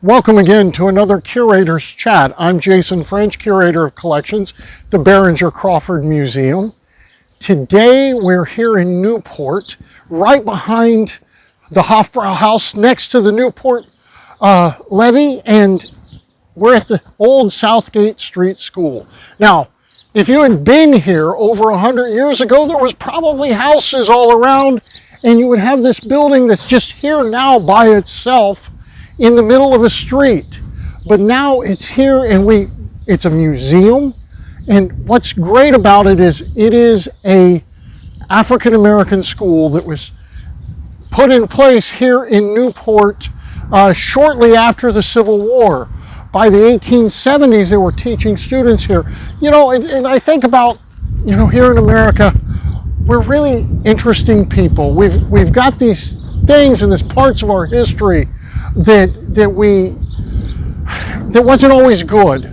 Welcome again to another Curator's Chat. I'm Jason French, Curator of Collections, the Behringer-Crawford Museum. Today we're here in Newport, right behind the Hofbrau House, next to the Newport levee, and we're at the old Southgate Street School. Now, if you had been here over 100 years ago, there was probably houses all around, and you would have this building that's just here now by itself in the middle of a street. But now it's here, and it's a museum. And what's great about it is a African-American school that was put in place here in Newport shortly after the Civil War. By the 1870s, they were teaching students here. You know, and I think about, you know, here in America, we're really interesting people. We've got these things and these parts of our history that wasn't always good,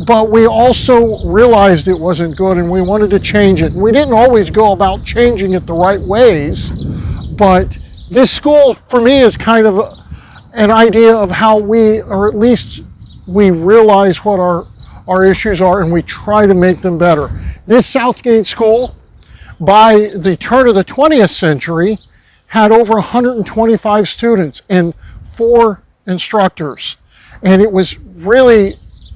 but we also realized it wasn't good and we wanted to change it. And we didn't always go about changing it the right ways, but this school for me is kind of an idea of how or at least we realize what our issues are and we try to make them better. This Southgate School, by the turn of the 20th century, had over 125 students and 4 instructors. And it was really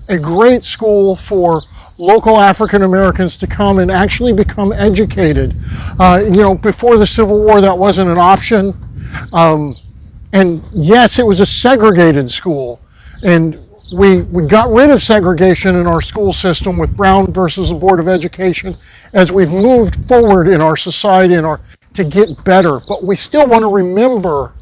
a great school for local African Americans to come and actually become educated. You know, before the Civil War, that wasn't an option. And yes, it was a segregated school. And we got rid of segregation in our school system with Brown versus the Board of Education as we've moved forward in our society to get better. But we still want to remember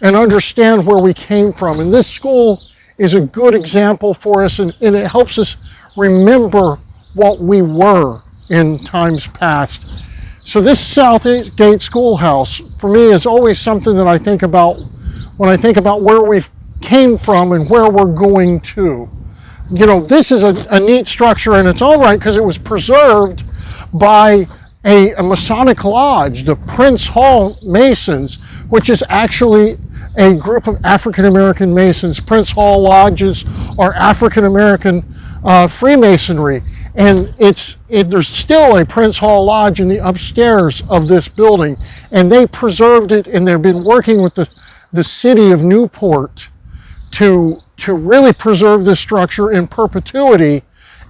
and understand where we came from. And this school is a good example for us, and it helps us remember what we were in times past. So this Southgate Schoolhouse, for me, is always something that I think about when I think about where we've came from and where we're going to. You know, this is a neat structure in its own right because it was preserved by a Masonic lodge, the Prince Hall Masons, which is actually a group of African-American Masons. Prince Hall lodges are African-American Freemasonry, and there's still a Prince Hall Lodge in the upstairs of this building, and they preserved it, and they've been working with the city of Newport to really preserve this structure in perpetuity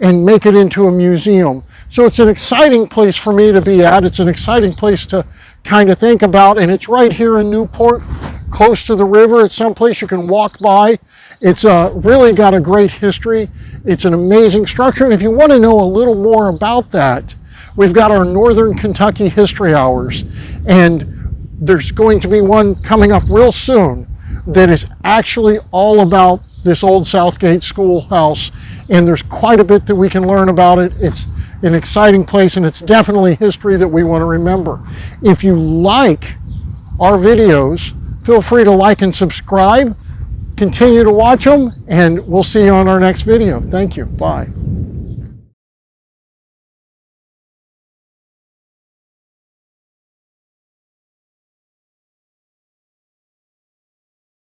and make it into a museum. So it's an exciting place for me to be at. It's an exciting place to kind of think about, and it's right here in Newport, close to the river. It's someplace you can walk by. It's really got a great history. It's an amazing structure, and if you want to know a little more about that, we've got our Northern Kentucky History Hours, and there's going to be one coming up real soon that is actually all about this old Southgate Schoolhouse, and there's quite a bit that we can learn about it. It's an exciting place, and it's definitely history that we want to remember. If you like our videos, feel free to like and subscribe. Continue to watch them, and we'll see you on our next video. Thank you. Bye.